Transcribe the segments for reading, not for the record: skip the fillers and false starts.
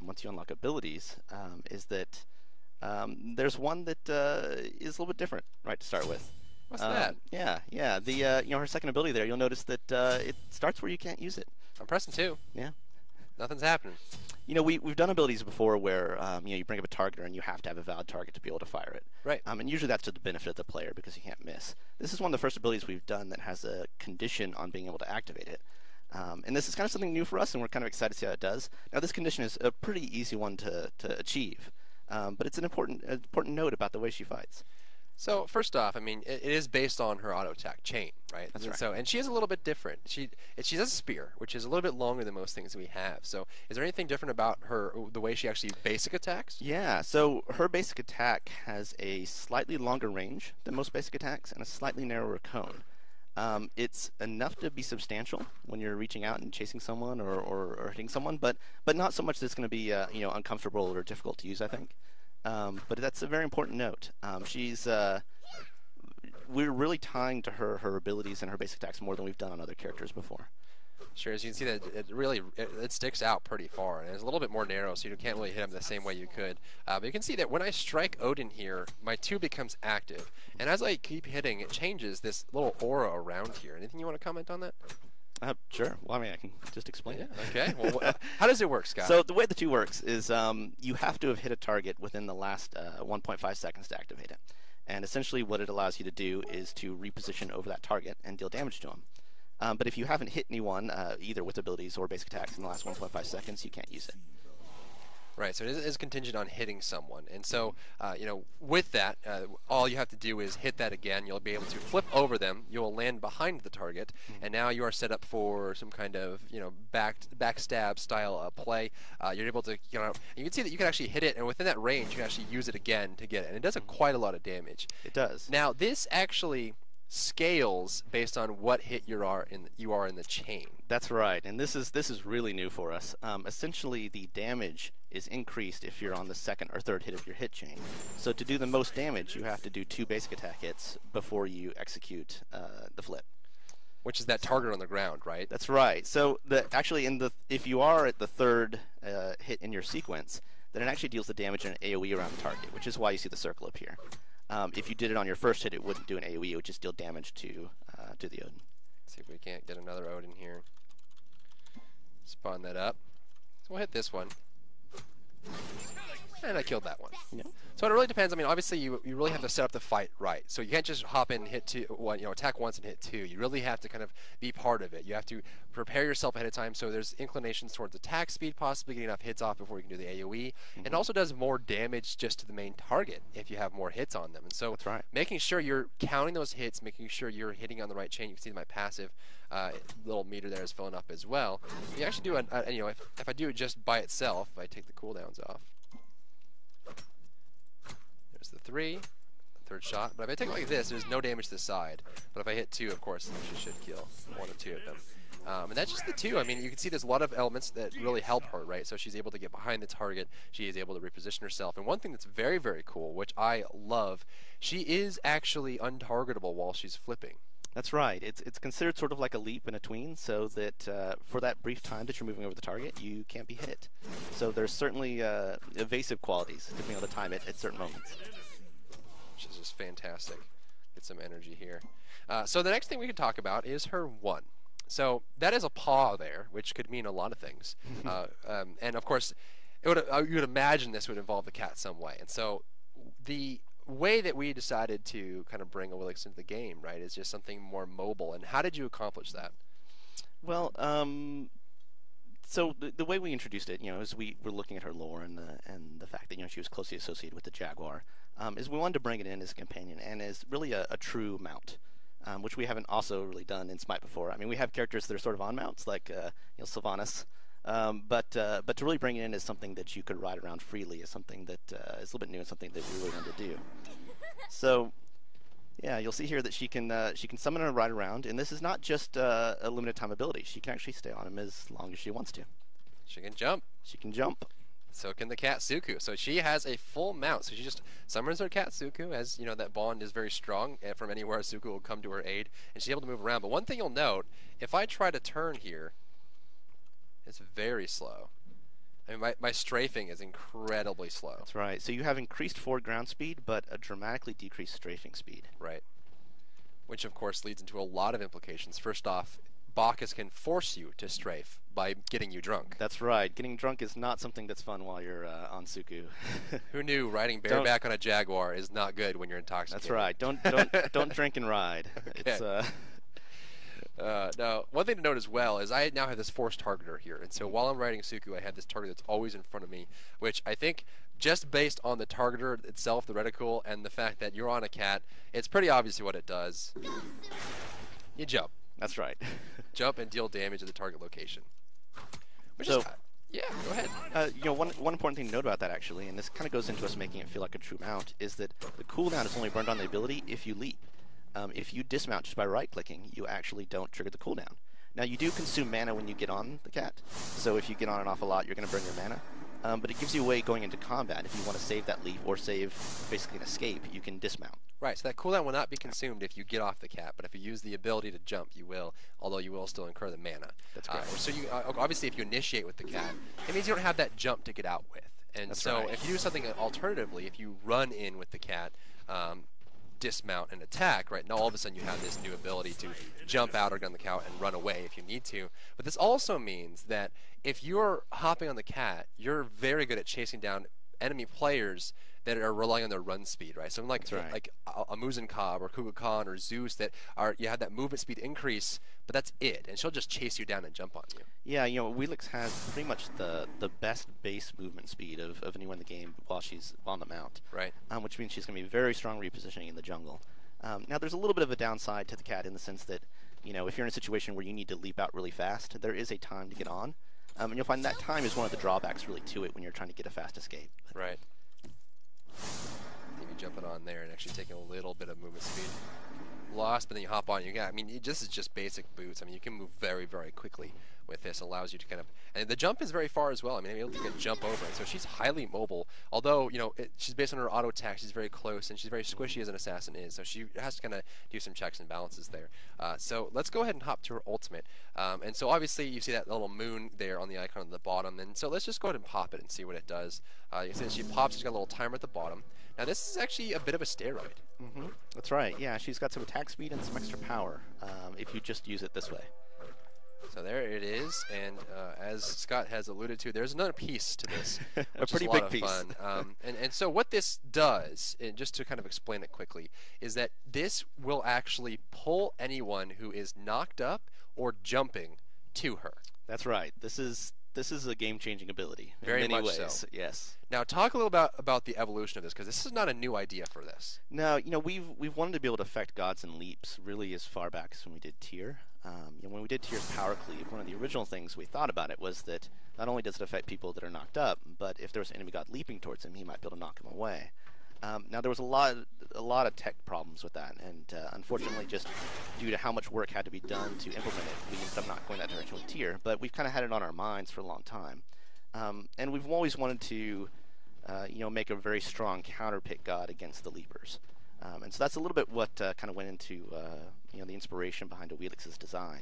once you unlock abilities, is that there's one that is a little bit different, right, to start with. What's that? Yeah. The her second ability there, you'll notice that it starts where you can't use it. I'm pressing 2. Yeah. Nothing's happening. We've done abilities before where you bring up a target and you have to have a valid target to be able to fire it. Right. And usually that's to the benefit of the player because you can't miss. This is one of the first abilities we've done that has a condition on being able to activate it. And this is kind of something new for us, and we're kind of excited to see how it does. Now, this condition is a pretty easy one to achieve, but it's an important note about the way she fights. So first off, I mean, it is based on her auto attack chain, right? That's right. So, and she is a little bit different. She has a spear, which is a little bit longer than most things we have. So, is there anything different about her, the way she actually basic attacks? Yeah. So her basic attack has a slightly longer range than most basic attacks and a slightly narrower cone. It's enough to be substantial when you're reaching out and chasing someone or hitting someone, but not so much that it's going to be uncomfortable or difficult to use, I think. But that's a very important note. We're really tying to her abilities and her basic attacks more than we've done on other characters before. Sure, as you can see that it really sticks out pretty far, and it's a little bit more narrow, so you can't really hit him the same way you could. But you can see that when I strike Odin here, my 2 becomes active, and as I keep hitting, it changes this little aura around here. Anything you want to comment on that? Sure. Well, I mean, I can just explain it. Okay. Well, how does it work, Scott? So the way the 2 works is you have to have hit a target within the last 1.5 seconds to activate it. And essentially what it allows you to do is to reposition over that target and deal damage to him. But if you haven't hit anyone, either with abilities or basic attacks in the last 1.5 seconds, you can't use it. Right, so it is contingent on hitting someone, and so with that, all you have to do is hit that again. You'll be able to flip over them. You will land behind the target, and now you are set up for some kind of backstab style play. You're able to you can see that you can actually hit it, and within that range, you can actually use it again to get it, and it does quite a lot of damage. It does. Now this actually scales based on what hit you are in the chain. That's right, and this is really new for us. Essentially, the damage is increased if you're on the second or third hit of your hit chain. So to do the most damage, you have to do 2 basic attack hits before you execute the flip. Which is that target on the ground, right? That's right. So if you are at the third hit in your sequence, then it actually deals the damage in an AoE around the target, which is why you see the circle up here. If you did it on your first hit, it wouldn't do an AoE. It would just deal damage to the Odin. Let's see if we can't get another Odin here. Spawn that up. So we'll hit this one. And I killed that one. Yeah. So it really depends. I mean, obviously, you really have to set up the fight right. So you can't just hop in and hit 2, attack once and hit 2. You really have to kind of be part of it. You have to prepare yourself ahead of time. So there's inclinations towards attack speed, possibly getting enough hits off before you can do the AoE. And it also does more damage just to the main target if you have more hits on them. And so that's right. Making sure you're counting those hits, making sure you're hitting on the right chain. You can see my passive little meter there is filling up as well. You actually do if I do it just by itself, if I take the cooldowns off. There's the 3, third shot. But if I take it like this, there's no damage to the side. But if I hit 2, of course, she should kill 1 or 2 of them. And that's just the 2. I mean, you can see there's a lot of elements that really help her, right? So she's able to get behind the target. She is able to reposition herself. And one thing that's very, very cool, which I love, she is actually untargetable while she's flipping. That's right. It's considered sort of like a leap and a tween, so that for that brief time that you're moving over the target, you can't be hit. So there's certainly evasive qualities to being able to time it at certain moments. Which is just fantastic. Get some energy here. So the next thing we can talk about is her 1. So that is a paw there, which could mean a lot of things. And of course, you would imagine this would involve the cat some way. And so the way that we decided to kind of bring Awilix into the game, right, is just something more mobile. And how did you accomplish that? Well, so the way we introduced it, is we were looking at her lore and the fact that she was closely associated with the Jaguar, is we wanted to bring it in as a companion and as really a true mount, which we haven't also really done in Smite before. I mean, we have characters that are sort of on mounts, like Sylvanas. But to really bring it in as something that you could ride around freely is something that is a little bit new and something that we really wanted to do. So, yeah, you'll see here that she can summon and ride around, and this is not just a limited time ability. She can actually stay on him as long as she wants to. She can jump. She can jump. So can the cat Suku. So she has a full mount. So she just summons her cat Suku, as that bond is very strong. And from anywhere, Suku will come to her aid, and she's able to move around. But one thing you'll note, if I try to turn here, it's very slow. I mean, my strafing is incredibly slow. That's right. So you have increased forward ground speed, but a dramatically decreased strafing speed. Right. Which, of course, leads into a lot of implications. First off, Bacchus can force you to strafe by getting you drunk. That's right. Getting drunk is not something that's fun while you're on Suku. Who knew riding bareback on a Jaguar is not good when you're intoxicated? That's right. Don't drink and ride. Okay. It's now, one thing to note as well is I now have this force targeter here, and so while I'm riding Suku, I have this target that's always in front of me, which I think just based on the targeter itself, the reticle, and the fact that you're on a cat, it's pretty obvious what it does. You jump. That's right. Jump and deal damage at the target location. Which So- is, yeah, go ahead. One important thing to note about that, actually, and this kind of goes into us making it feel like a true mount, is that the cooldown is only burned on the ability if you leap. If you dismount just by right-clicking, you actually don't trigger the cooldown. Now, you do consume mana when you get on the cat, so if you get on an awful lot, you're going to burn your mana. But it gives you a way going into combat. If you want to save that leap or save basically an escape, you can dismount. Right, so that cooldown will not be consumed if you get off the cat, but if you use the ability to jump, you will, although you will still incur the mana. That's correct. So you obviously, if you initiate with the cat, it means you don't have that jump to get out with. And That's so right. if you do something alternatively, if you run in with the cat, dismount and attack, right, now all of a sudden you have this new ability to jump out or get on the cat and run away if you need to. But this also means that if you're hopping on the cat, you're very good at chasing down enemy players that are relying on their run speed, right? So like That's right. like a Muzan Cobb or Kuga Khan or Zeus that are you have that movement speed increase, but that's it, and she'll just chase you down and jump on you. Yeah, Awilix has pretty much the best base movement speed of anyone in the game while she's on the mount. Right. Which means she's going to be very strong repositioning in the jungle. Now, there's a little bit of a downside to the cat in the sense that, if you're in a situation where you need to leap out really fast, there is a time to get on. And you'll find that time is one of the drawbacks really to it when you're trying to get a fast escape. Right. Maybe jumping on there and actually taking a little bit of movement speed lost, but then you hop on. This is just basic boots. I mean, you can move very, very quickly with this. Allows you to kind of, and the jump is very far as well. I mean, you can jump over it. So she's highly mobile. Although she's based on her auto attack, she's very close and she's very squishy as an assassin is. So she has to kind of do some checks and balances there. So let's go ahead and hop to her ultimate. And so obviously you see that little moon there on the icon at the bottom. And so let's just go ahead and pop it and see what it does. You see that she pops. She's got a little timer at the bottom. Now this is actually a bit of a steroid. Mm-hmm. That's right. Yeah, she's got some attack speed and some extra power if you just use it this way. So there it is, and as Scott has alluded to, there's another piece to this, A which pretty is a lot big of piece. fun. And so what this does, and just to kind of explain it quickly, is that this will actually pull anyone who is knocked up or jumping to her. That's right. This is a game-changing ability in Very many much ways. so. Yes. Now talk a little about the evolution of this, because this is not a new idea for this. Now, we've wanted to be able to affect gods and leaps really as far back as when we did Tyr. When we did Tyr's power cleave, one of the original things we thought about it was that not only does it affect people that are knocked up, but if there was an enemy god leaping towards him, he might be able to knock him away. Now there was a lot of tech problems with that, and unfortunately, just due to how much work had to be done to implement it, we ended up not going that direction with Tyr. But we've kind of had it on our minds for a long time, and we've always wanted to, make a very strong counter pick god against the leapers. And so that's a little bit what kind of went into the inspiration behind Awilix's design.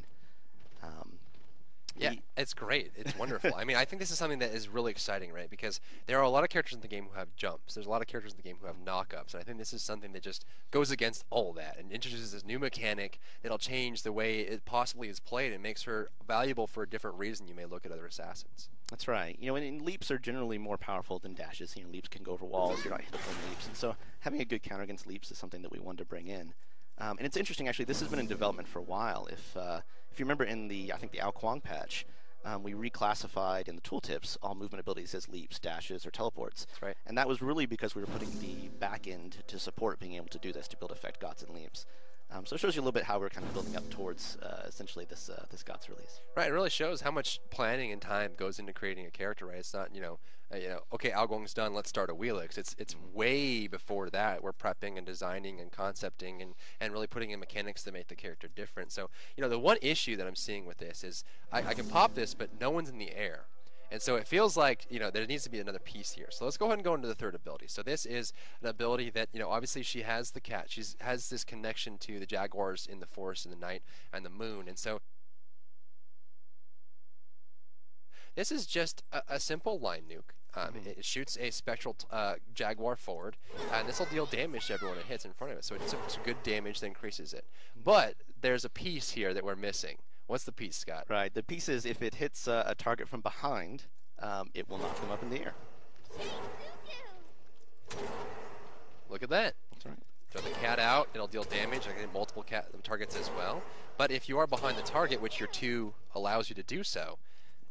Yeah, it's great. It's wonderful. I mean, I think this is something that is really exciting, right? Because there are a lot of characters in the game who have jumps. There's a lot of characters in the game who have knockups. And I think this is something that just goes against all that and introduces this new mechanic that'll change the way it possibly is played and makes her valuable for a different reason you may look at other assassins. That's right. And leaps are generally more powerful than dashes. Leaps can go over walls. You're not hit from leaps. And so having a good counter against leaps is something that we wanted to bring in. And it's interesting, actually. This has been in development for a while. If you remember in the Ao Kuang patch, we reclassified in the tooltips all movement abilities as leaps, dashes, or teleports. That's right. And that was really because we were putting the back end to support being able to do this, to be able to affect gods and leaps. So it shows you a little bit how we're kind of building up towards essentially this gods release. Right, it really shows how much planning and time goes into creating a character. Right, it's not okay, Algong's done. Let's start Awilix. It's way before that. We're prepping and designing and concepting and really putting in mechanics to make the character different. So the one issue that I'm seeing with this is I can pop this, but no one's in the air. And so it feels like, there needs to be another piece here. So let's go ahead and go into the third ability. So this is an ability that, obviously she has the cat. She has this connection to the jaguars in the forest and the night and the moon. And so This is just a simple line nuke. It shoots a spectral Jaguar forward, and this will deal damage to everyone it hits in front of it. So it's good damage that increases it. But there's a piece here that we're missing. What's the piece, Scott? Right. The piece is if it hits a target from behind, it will knock them up in the air. Look at that. That's right. Throw the cat out, it'll deal damage. I can hit multiple targets as well. But if you are behind the target, which your 2 allows you to do so,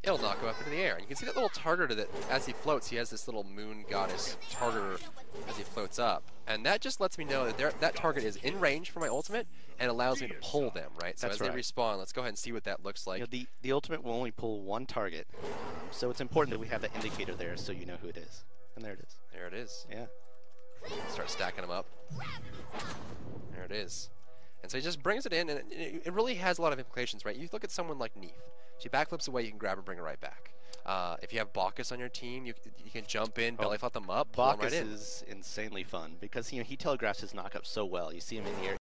it'll knock him up into the air. And you can see that little tartar that as he floats, he has this little moon goddess tartar as he floats up. And that just lets me know that that target is in range for my ultimate and allows me to pull them, right? So That's as right. they respawn, let's go ahead and see what that looks like. You know, the ultimate will only pull 1 target, so it's important that we have that indicator there so you know who it is. And there it is. There it is. Yeah. Start stacking them up. There it is. And so he just brings it in, and it really has a lot of implications, right? You look at someone like Neith. She backflips away, you can grab her, bring her right back. If you have Bacchus on your team, you can jump in, belly flop them up, pull them right Bacchus in. is insanely fun because he telegraphs his knockup so well. You see him in the air,